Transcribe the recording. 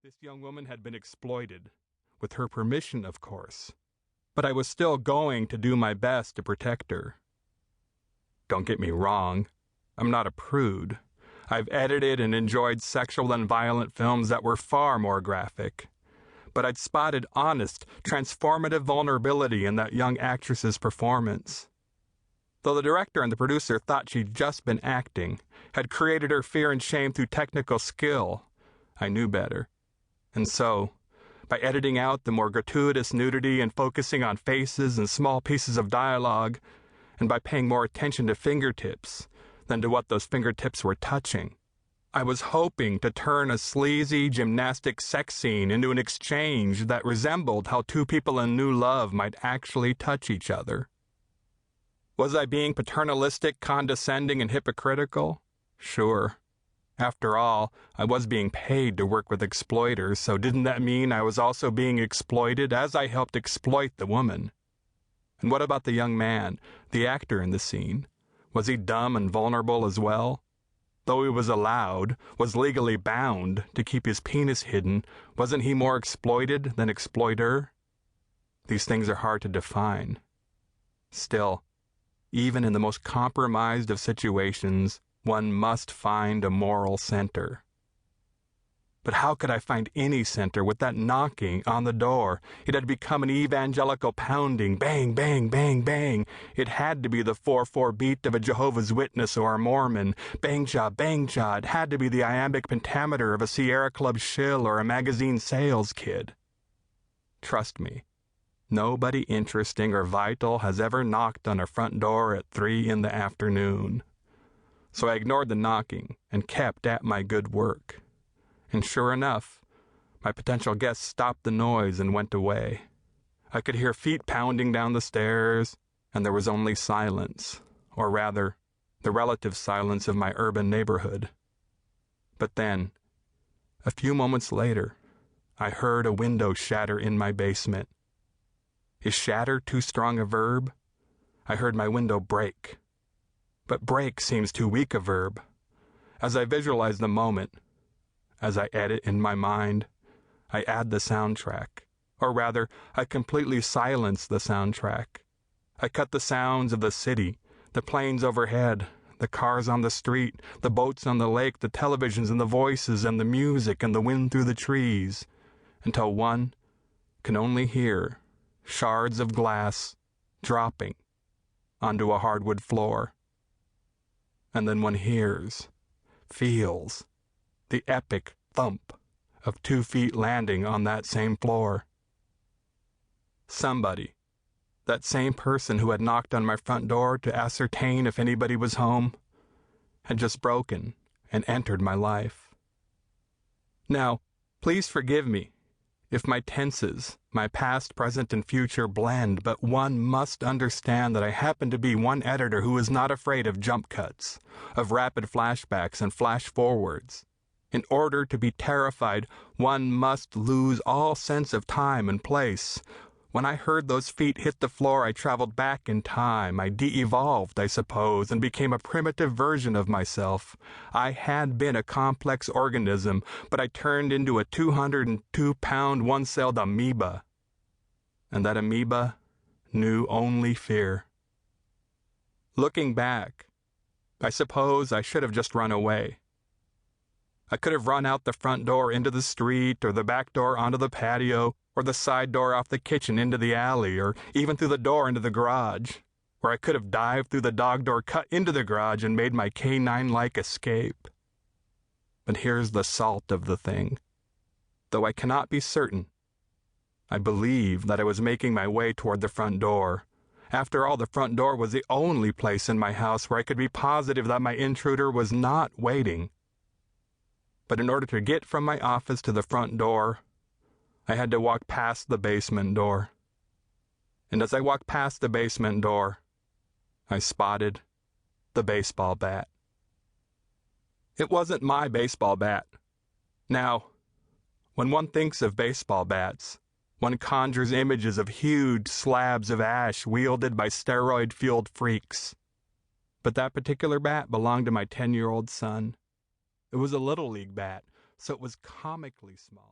This young woman had been exploited, with her permission, of course, but I was still going to do my best to protect her. Don't get me wrong, I'm not a prude. I've edited and enjoyed sexual and violent films that were far more graphic, but I'd spotted honest, transformative vulnerability in that young actress's performance. Though the director and the producer thought she'd just been acting, had created her fear and shame through technical skill, I knew better. And so, by editing out the more gratuitous nudity and focusing on faces and small pieces of dialogue, and by paying more attention to fingertips than to what those fingertips were touching, I was hoping to turn a sleazy gymnastic sex scene into an exchange that resembled how two people in new love might actually touch each other. Was I being paternalistic, condescending, and hypocritical? Sure. After all, I was being paid to work with exploiters, so didn't that mean I was also being exploited as I helped exploit the woman? And what about the young man, the actor in the scene? Was he dumb and vulnerable as well? Though he was allowed, was legally bound to keep his penis hidden, wasn't he more exploited than exploiter? These things are hard to define. Still, even in the most compromised of situations, one must find a moral center. But how could I find any center with that knocking on the door? It had become an evangelical pounding, bang, bang, bang, bang. It had to be the 4/4 beat of a Jehovah's Witness or a Mormon. Bang-cha, bang-cha. It had to be the iambic pentameter of a Sierra Club shill or a magazine sales kid. Trust me, nobody interesting or vital has ever knocked on a front door at 3 in the afternoon. So I ignored the knocking and kept at my good work. And sure enough, my potential guest stopped the noise and went away. I could hear feet pounding down the stairs, and there was only silence, or rather, the relative silence of my urban neighborhood. But then, a few moments later, I heard a window shatter in my basement. Is shatter too strong a verb? I heard my window break. But break seems too weak a verb. As I visualize the moment, as I edit in my mind, I add the soundtrack. Or rather, I completely silence the soundtrack. I cut the sounds of the city, the planes overhead, the cars on the street, the boats on the lake, the televisions and the voices and the music and the wind through the trees, until one can only hear shards of glass dropping onto a hardwood floor. And then one hears, feels, the epic thump of 2 feet landing on that same floor. Somebody, that same person who had knocked on my front door to ascertain if anybody was home, had just broken and entered my life. Now, please forgive me if my tenses, my past, present, and future blend, but one must understand that I happen to be one editor who is not afraid of jump cuts, of rapid flashbacks and flash forwards. In order to be terrified, one must lose all sense of time and place. When I heard those feet hit the floor, I traveled back in time. I de-evolved, I suppose, and became a primitive version of myself. I had been a complex organism, but I turned into a 202-pound one-celled amoeba. And that amoeba knew only fear. Looking back, I suppose I should have just run away. I could have run out the front door into the street, or the back door onto the patio, or the side door off the kitchen into the alley, or even through the door into the garage. Or I could have dived through the dog door, cut into the garage, and made my K9-like escape. But here's the salt of the thing. Though I cannot be certain, I believe that I was making my way toward the front door. After all, the front door was the only place in my house where I could be positive that my intruder was not waiting. But in order to get from my office to the front door, I had to walk past the basement door. And as I walked past the basement door, I spotted the baseball bat. It wasn't my baseball bat. Now, when one thinks of baseball bats, one conjures images of huge slabs of ash wielded by steroid-fueled freaks. But that particular bat belonged to my 10-year-old son. It was a Little League bat, so it was comically small.